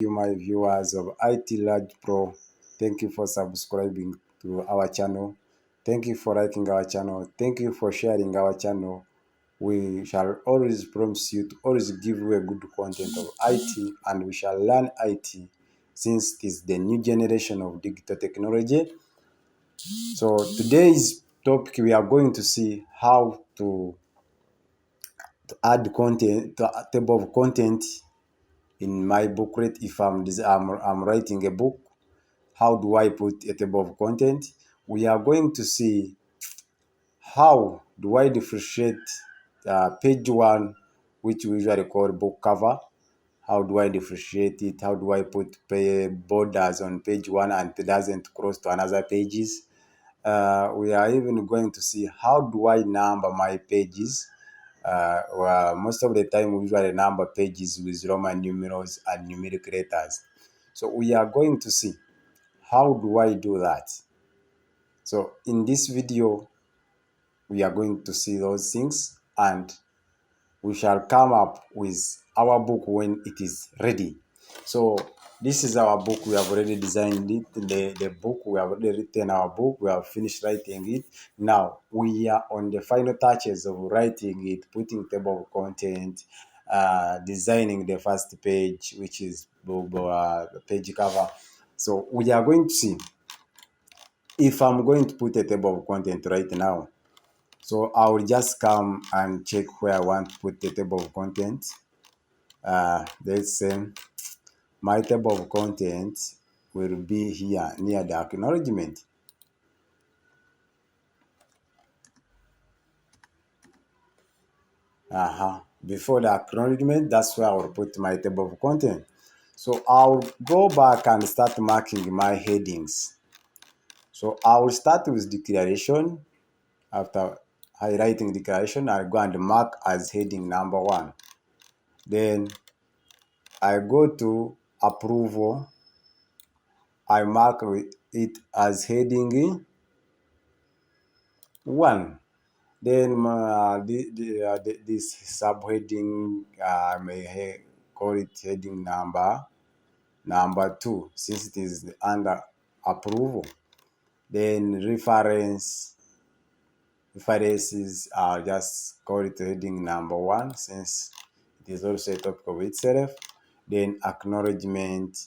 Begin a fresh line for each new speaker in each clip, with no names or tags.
You, my viewers of itraj Pro. Thank you for subscribing to our channel. Thank you for liking our channel. Thank you for sharing our channel. We shall always promise you to always give you a good content of IT, and we shall learn IT since it is the new generation of digital technology. So today's topic, we are going to see how to add content to a table of content in my booklet. If I'm writing a book, how do I put a table of content? We are going to see how do I differentiate page one, which we usually call book cover. How do I differentiate it? How do I put borders on page one and it doesn't cross to another pages? We are even going to see how do I number my pages. Well, most of the time we usually number pages with Roman numerals and numeric letters. So we are going to see how do I do that. So in this video, we are going to see those things, and we shall come up with our book when it is ready. So this is our book. We have already designed it, the book. We have already written our book. We have finished writing it. Now we are on the final touches of writing it, putting table of content, designing the first page, which is the page cover. So we are going to see if I'm going to put a table of content right now. So I will just come and check where I want to put the table of content. Let's say my table of content will be here near the acknowledgement. Before the acknowledgement, that's where I will put my table of content. So I'll go back and start marking my headings. So I will start with declaration. After highlighting declaration, I'll go and mark as heading number 1. Then I go to approval. I mark it as heading 1. Then this subheading, I may call it heading number 2, since it is under approval. Then references, I'll just call it heading number 1, since it is also a topic of itself. Then acknowledgement,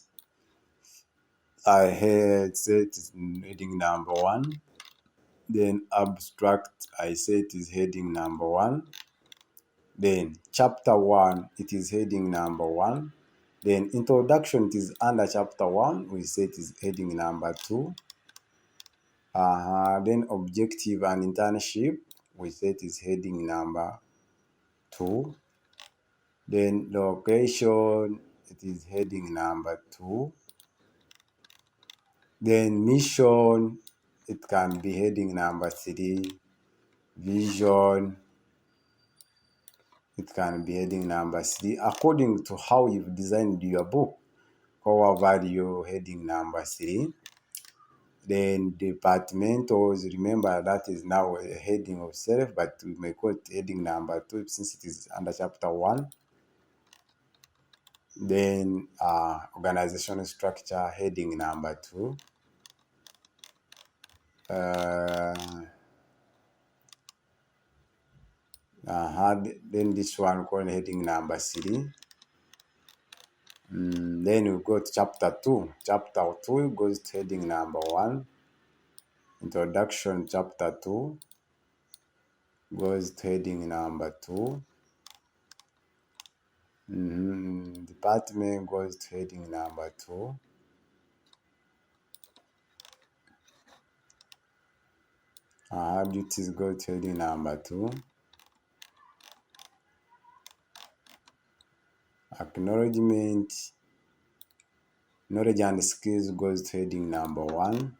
I had set is heading number 1. Then abstract, I say it is heading number 1. Then chapter 1, it is heading number 1. Then introduction, it is under chapter 1. We say it is heading number 2. Then objective and internship, we say it is heading number 2. Then location, it is heading number 2. Then mission, it can be heading number 3. Vision, it can be heading number 3, according to how you've designed your book. Core value, heading number 3. Then departmentals, remember that is now a heading of self, but we may call it heading number 2 since it is under chapter 1. Then organizational structure, heading number 2. Then this one called heading number 3. Then we go to chapter 2. Chapter 2 goes to heading number 1. Introduction, chapter 2 goes to heading number 2. Department goes to heading number 2. Duties go to heading number 2. Acknowledgement, knowledge and skills goes to heading number 1.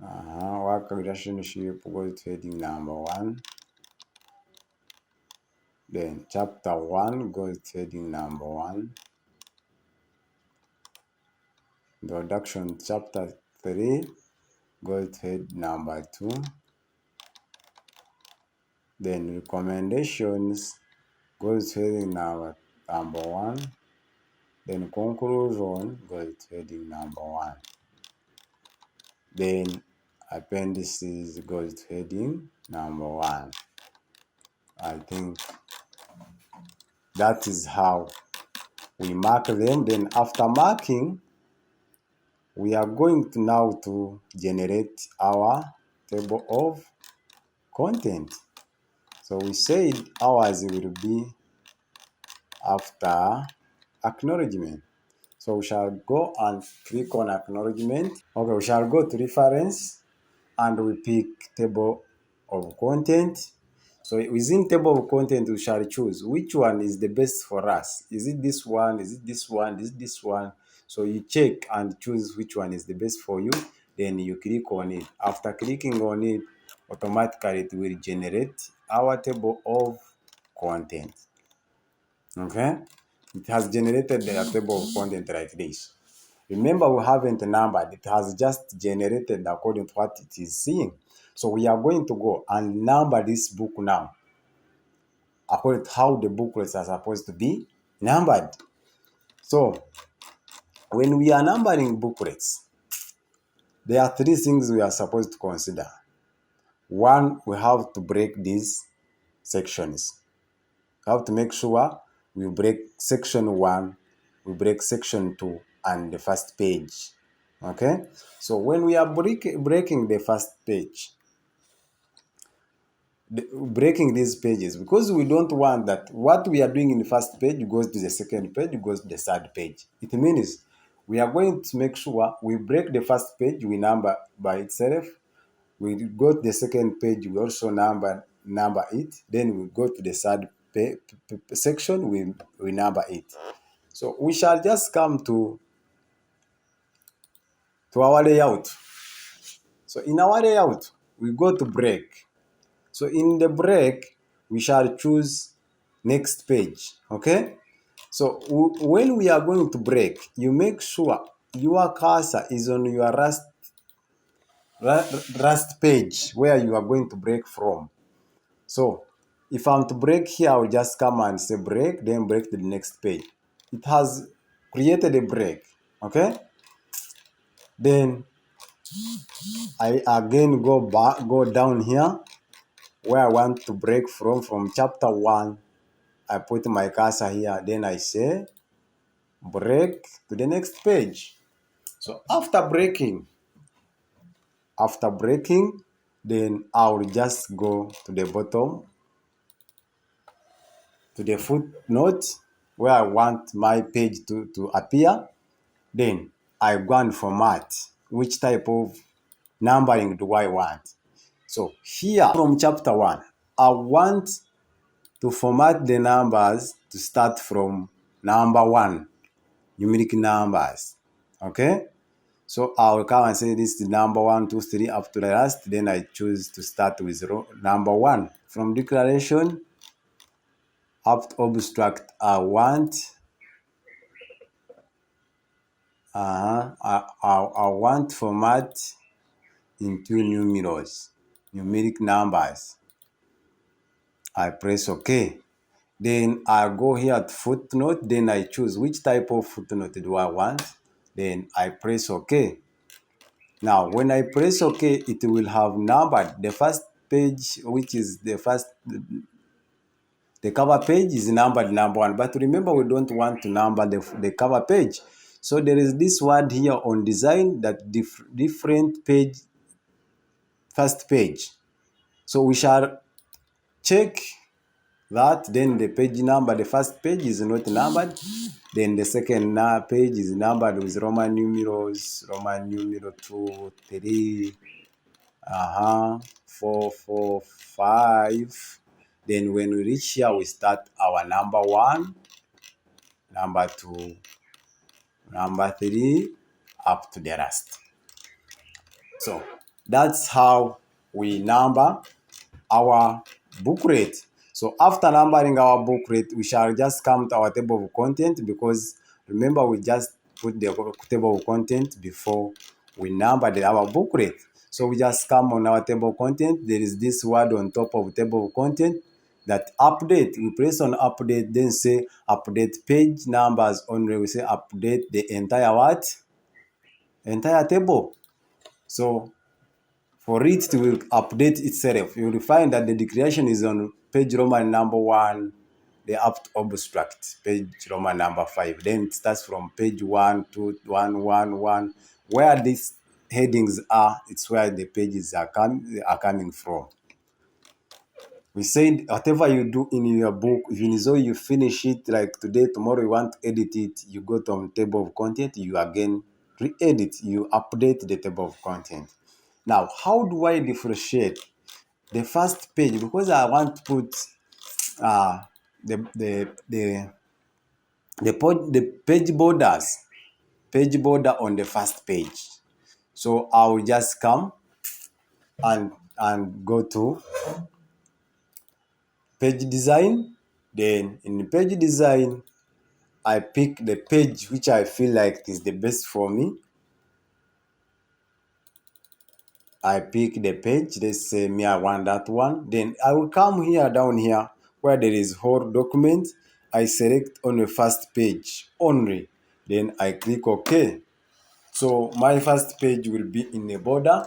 Work relationship goes to heading number 1. Then chapter 1 goes to heading number 1. Introduction, chapter 3 goes to head number 2. Then recommendations goes to heading number 1. Then conclusion goes to heading number 1. Then appendices goes to heading number 1. I think that is how we mark them. Then after marking, we are going to now to generate our table of content. So we said ours will be after acknowledgement. So we shall go and click on acknowledgement. Okay, we shall go to reference and we pick table of content. So within table of content, we shall choose which one is the best for us. Is it this one? Is it this one? Is it this one? So you check and choose which one is the best for you. Then you click on it. After clicking on it, automatically it will generate our table of content. Okay? It has generated a table of content like this. Remember, we haven't numbered. It has just generated according to what it is seeing. So we are going to go and number this book now, according to how the booklets are supposed to be numbered. So when we are numbering booklets, there are 3 things we are supposed to consider. 1, we have to break these sections. We have to make sure we break section 1, we break section 2, and the first page. Okay? So when we are breaking the first page, breaking these pages, because we don't want that what we are doing in the first page goes to the second page, goes to the third page. It means we are going to make sure we break the first page, we number by itself. We go to the second page, we also number it. Then we go to the third section, we number it. So we shall just come to our layout. So in our layout, we go to break. So in the break, we shall choose next page. Okay? So when we are going to break, you make sure your cursor is on your last page where you are going to break from. So if I'm to break here, I will just come and say break, then break to the next page. It has created a break. Okay? Then I again go down here where I want to break from chapter 1. I put my cursor here, then I say break to the next page. So after breaking, then I will just go to the bottom, to the footnote where I want my page to appear. Then I go and format which type of numbering do I want. So here from chapter 1, I want to format the numbers to start from number 1, numeric numbers. Okay? So I'll come and say this is number 1, 2, 3 up to the last. Then I choose to start with number 1. From declaration up to abstract, I want I want format into numerals, numeric numbers. I press OK. Then I go here to footnote. Then I choose which type of footnote do I want. Then I press OK. Now, when I press OK, it will have numbered. The first page, which is the cover page, is numbered number 1. But remember, we don't want to number the cover page. So there is this word here on design that different page, first page. So we shall check that. Then the page number, the first page is not numbered. Then the second page is numbered with Roman numerals, Roman numeral 2, 3, 4, 4, 5. Then when we reach here, we start our number 1, number 2, number 3, up to the last. So that's how we number our booklet. So after numbering our booklet, we shall just come to our table of content, because remember we just put the table of content before we numbered our booklet. So we just come on our table of content. There is this word on top of table of content. that update. We press on update, then say update page numbers only. We say update the entire what? Entire table. So for it to will update itself, you will find that the declaration is on page Roman number 1, the abstract, page Roman number 5. Then it starts from page 1, 2, 1, 1, 1. Where these headings are, it's where the pages are coming from. We said whatever you do in your book, even though you finish it like today, tomorrow you want to edit it, you go to table of content, you again re-edit, you update the table of content. Now, how do I differentiate the first page? Because I want to put the page border on the first page. So I will just come and go to page design. Then in page design, I pick the page which I feel like is the best for me. I pick the page, let's say me I want that one. Then I will come here down here where there is whole document. I select on the first page only. Then I click OK. So my first page will be in the border.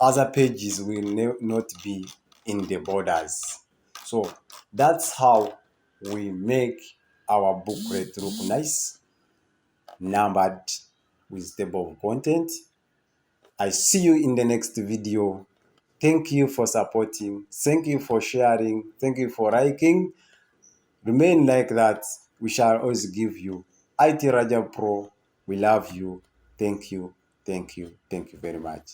Other pages will not be in the borders. So that's how we make our booklet look nice, numbered with table of content. I see you in the next video. Thank you for supporting. Thank you for sharing. Thank you for liking. Remain like that. We shall always give you. IT Raja Pro. We love you. Thank you. Thank you. Thank you very much.